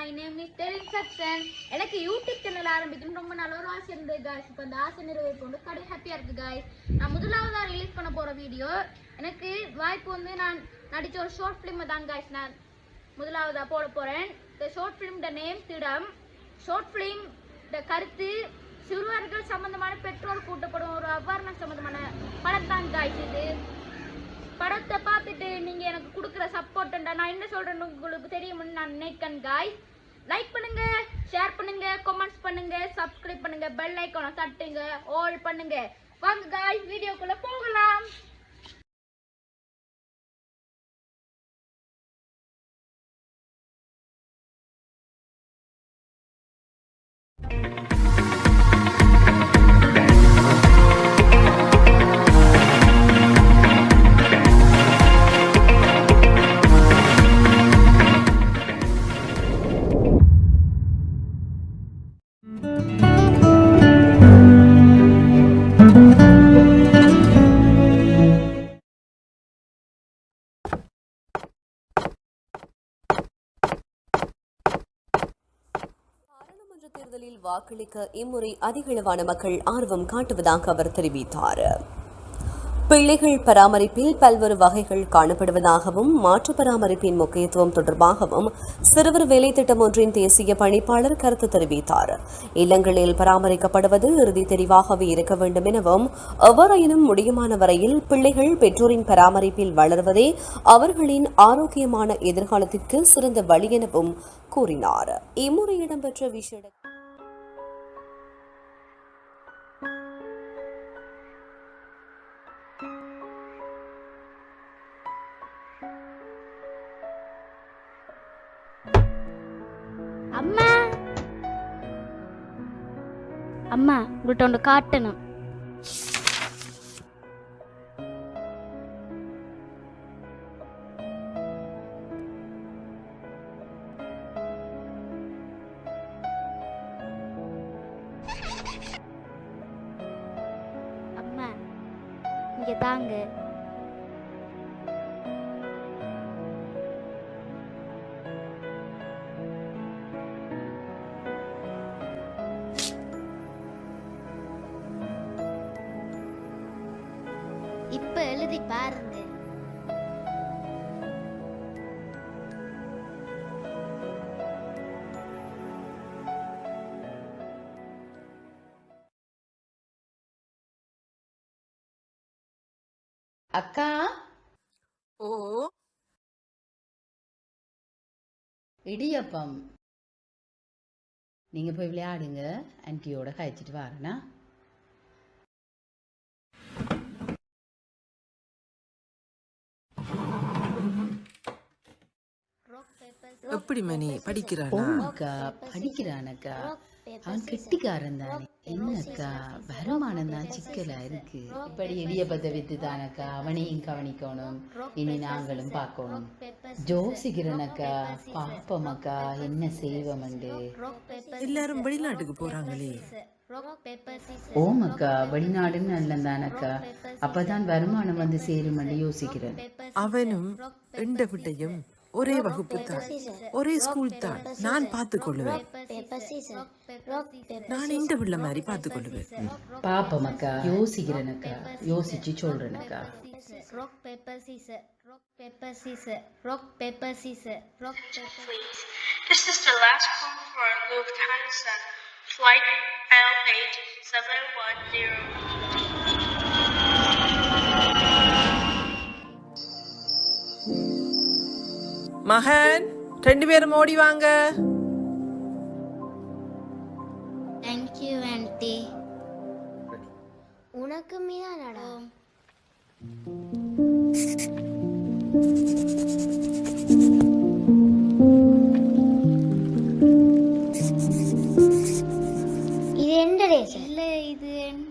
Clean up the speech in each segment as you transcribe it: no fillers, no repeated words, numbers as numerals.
My name is Derin Saxon. எனக்கு YouTube channel ஆரம்பிக்கணும் ரொம்ப நல்ல ஒரு ஆசை இருந்தது காய்ஸ். இப்போ அந்த ஆசை நிறைவேற்று கடை ஹாப்பியாக இருக்குது காய்ஸ். நான் முதலாவதாக ரிலீஸ் பண்ண போகிற வீடியோ எனக்கு வாய்ப்பு வந்து நான் நடித்த ஒரு ஷார்ட் ஃபிலிமை தான் காய்ஸ் நான் முதலாவதாக போட போகிறேன். இந்த ஷார்ட் ஃபிலிம்ட நேம் திடம். ஷார்ட் ஃபிலிம் கருத்து சிறுவர்கள் சம்பந்தமான பெற்றோர் கூட்டப்படும் ஒரு அவேர்னஸ் சம்பந்தமான படம் தான் காய்ஸ். இது படத்தை பார்த்துட்டு நீங்கள் எனக்கு கொடுக்குற சப்போர்ட்டா நான் என்ன சொல்கிறேன்னு உங்களுக்கு தெரியும்னு நான் நினைக்கிறேன் காய்ஸ். லைக் பண்ணுங்க, ஷேர் பண்ணுங்க, கமெண்ட்ஸ் பண்ணுங்க, சப்ஸ்கிரைப் பண்ணுங்க, பெல் ஐக்கானை தட்டுங்க, ஆல் பண்ணுங்க. வாங்க காய்ஸ் வீடியோக்குள்ள போகலாம். தேர்தலில் வாக்களிக்க இம்முறை அதிகளவான மக்கள் ஆர்வம் காட்டுவதாக அவர் தெரிவித்தார். பிள்ளைகள் பராமரிப்பில் பல்வேறு வகைகள் காணப்படுவதாகவும் மாற்று பராமரிப்பின் முக்கியத்துவம் தொடர்பாகவும் சிறுவர் வேலை திட்டம் ஒன்றின் தேசிய பணிப்பாளர் கருத்து தெரிவித்தார். இல்லங்களில் பராமரிக்கப்படுவது இறுதி தெரிவாகவே இருக்க வேண்டும் எனவும் எவ்வாறாயினும் முடியுமான வரையில் பிள்ளைகள் பெற்றோரின் பராமரிப்பில் வளர்வதே அவர்களின் ஆரோக்கியமான எதிர்காலத்திற்கு சிறந்த வழி எனவும் கூறினார். இம்முறை இடம்பெற்ற விசேட அம்மா அம்மா உங்கள்கிட்ட ஒன்று காட்டணும். அம்மா இங்க தாங்க. இப்ப எழுதி பாருங்க. அக்கா. ஓ, இடியப்பம். நீங்க போய் விளையாடுங்க, ஆன்ட்டியோட காய்ச்சிட்டு வரேனா. எப்படி மணி படிக்கிறானா? அக்கா படிக்கிறானக்கா. அவன் கெட்டிக்காரன் தானே. என்னக்கா வருமானம் தான் சிக்கலா இருக்கு. இப்படி இடியப்பத்தை வித்து தானக்கா அவனையும் கவனிக்கணும், இனி நாங்களும் பார்க்கணும். ஜோசிக்கிறனக்கா பாப்பமக்கா என்ன செய்வோம்ண்டு. எல்லாரும் வெளிநாட்டுக்கு போறாங்களே. ஓமக்கா வெளிநாடுன்னு நல்லதானக்கா, அப்பதான் வருமானம் வந்து சேருமென்று யோசிக்கிறேன். அவனும் எண்ட விட்டையும் ஒரே வகுப்பு தான், ஒரே ஸ்கூல் தான். நான் பார்த்து கொள்ளுவேன். நான் இந்த பிள்ளை மாதிரி பார்த்து கொள்ளுவேன். பாப்பமக்கா யோசிக்கிறேனக்கா, யோசிச்சு சொல்றேனக்கா. Rock, paper, scissors. Rock, paper, scissors. Rock, paper, scissors. Rock, paper. Please. This is the last call for Lufthansa. Flight L8710. மகன், 2 பேரும் ஓடி வாங்க. Thank you, auntie. உனக்கு மீதானடா. இது எந்த ரேஸ்? இல்ல இது எந்த.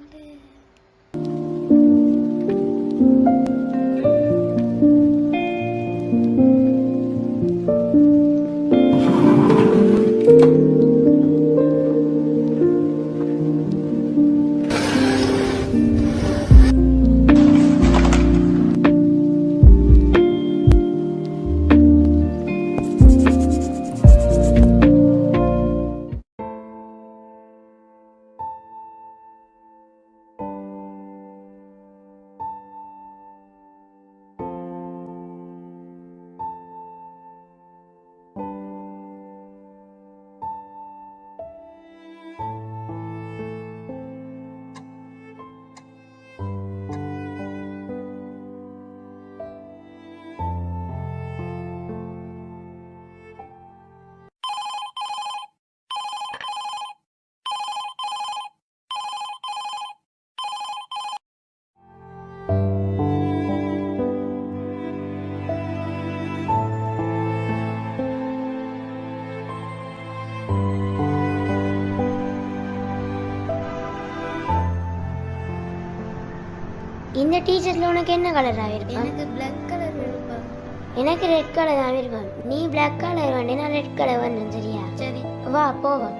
இந்த டீஷர்ட்ல உனக்கு என்ன கலர் ஆகிருக்கு? எனக்கு பிளாக் கலர் விருப்பம். எனக்கு ரெட் கலர் ஆகிருக்கும். நீ பிளாக் கலர் வேண்டே, நான் ரெட் கலர் வேணும். சரியா? சரி வா போவோம்.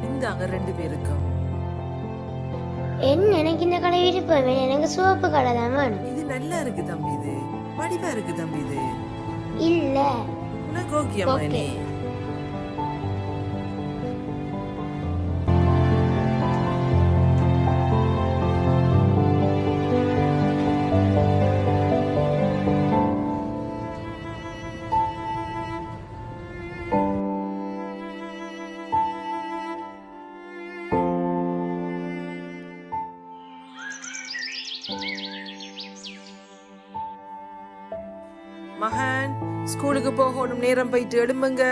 இந்தாங்க 2 பேருக்கும். என்ன எனக்கு இந்த கலர் விருப்பம், எனக்கு சிவப்பு கலர் தான் வேணும். இது நல்லா இருக்கு தம்பி, இது வடிவா இருக்கு தம்பி. இது இல்ல உனக்கு ஓகேம்மா? நீ மகன் ஸ்கூலுக்கு போகணும், நேரம் போயிட்டு எழும்புங்க.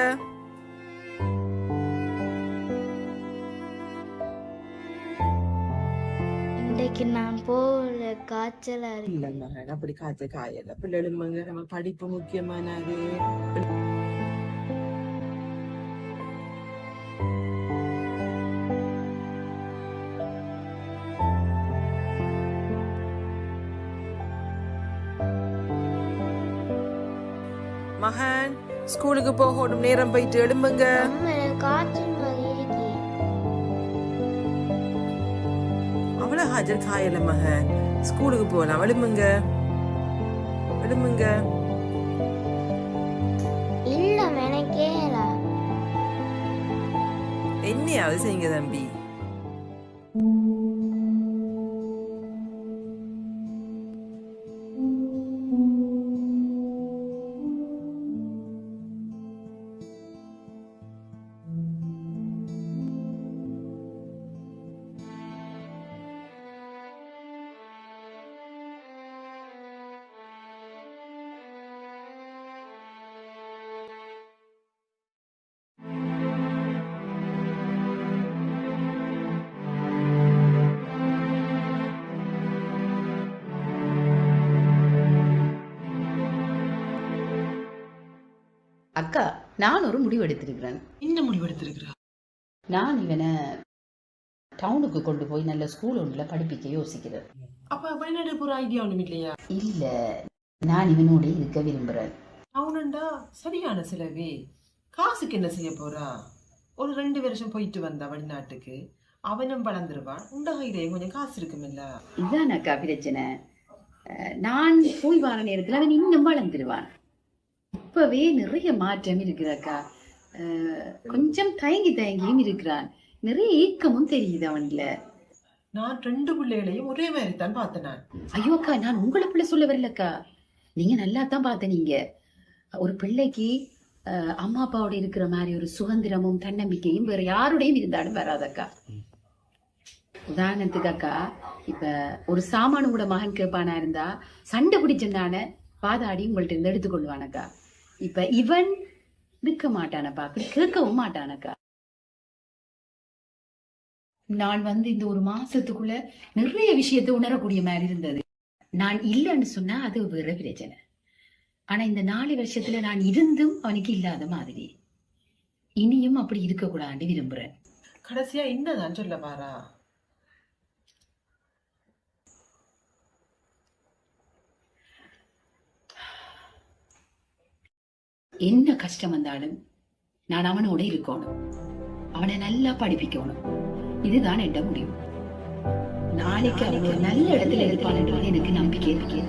இன்றைக்கு நான் போகல, காய்ச்சலா இருக்கு. இல்ல மகன், அப்படி காயல. பிள்ளை எழும்புங்க, நம்ம படிப்பு முக்கியமானது. மகன் ஸ்கூலுக்கு போகணும், நேரம் போயிட்டு எழும்புங்க. அம்மா எனக்கு காய்ச்சல் மாதிரி இருக்கு. அவ்வளவு ஹாஜர் காயல மகன், ஸ்கூலுக்கு போகலாம். எழும்புங்க எழும்புங்க. இல்ல எனக்கேலா. என்னையாவது செய்யுங்க தம்பி. அக்கா, நான் ஒரு முடிவு எடுத்திருக்கிறேன். என்ன முடிவு எடுத்திருக்கிறா? நான் இவனை டவுனுக்கு கொண்டு போய் நல்ல ஸ்கூல் ஒன்றுல படிப்பிக்க யோசிக்கிறேன். அப்ப வெளிநாடு போற ஐடியா ஒண்ணும் இல்லையா? இல்ல, நான் இவனோட இருக்க விரும்புறேன். டவுனுண்டா சரியான செலவே. காசுக்கு என்ன செய்ய போறா? ஒரு 2 வருஷம் போயிட்டு வந்தா வெளிநாட்டுக்கு, அவனும் வளர்ந்துருவான். உண்ட கையிலேயும் கொஞ்சம் காசு இருக்குமில்ல. இதான் அக்கா பிரச்சனை. நான் போய் வர நேரத்துல அவன் இன்னும் வளர்ந்துருவான். இப்பவே நிறைய மாற்றம் இருக்குதாக்கா. கொஞ்சம் தயங்கியும் இருக்கிறான். நிறைய ஏக்கமும் தெரியுது அவன்ல. நான் 2 பிள்ளைகளையும் ஒரே மாதிரி தான் பார்த்தேன். ஐயோ அக்கா, நான் உங்களை பிள்ளை சொல்ல வரலக்கா. நீங்க நல்லா தான் பார்த்த. நீங்க ஒரு பிள்ளைக்கு அம்மா அப்பாவோட இருக்கிற மாதிரி ஒரு சுதந்திரமும் தன்னம்பிக்கையும் வேற யாருடையும் இருந்தாலும் வராதக்கா. உதாரணத்துக்கு அக்கா, இப்ப ஒரு சாமானு கூட மகன் கேட்பானா இருந்தா சண்டை பிடிச்சந்தான பாதாடி உங்கள்ட்ட இருந்து எடுத்துக்கொள்வானக்கா. இப்ப இவன் இருக்க மாட்டானப்பா, அப்படி கேட்கவும் மாட்டானக்கா. நான் இந்த ஒரு மாசத்துக்குள்ள நிறைய விஷயத்தை உணரக்கூடிய மாதிரி இருந்தது. நான் இல்லைன்னு சொன்னா அது வேற பிரச்சனை. ஆனா இந்த 4 வருஷத்துல நான் இருந்தும் அவனுக்கு இல்லாத மாதிரி. இனியும் அப்படி இருக்கக்கூடாது விரும்புறேன். கடைசியா என்னதான் சொல்ல பாரா? என்ன கஷ்டம் வந்தாலும் நான் அவனோட இருக்கணும், அவனை நல்லா படிப்பிக்கணும். இதுதான் என்ற முடிவு. நாளைக்கு அவன் ஒரு நல்ல இடத்துல இருப்பான் என்றால் எனக்கு நம்பிக்கை இருக்கு.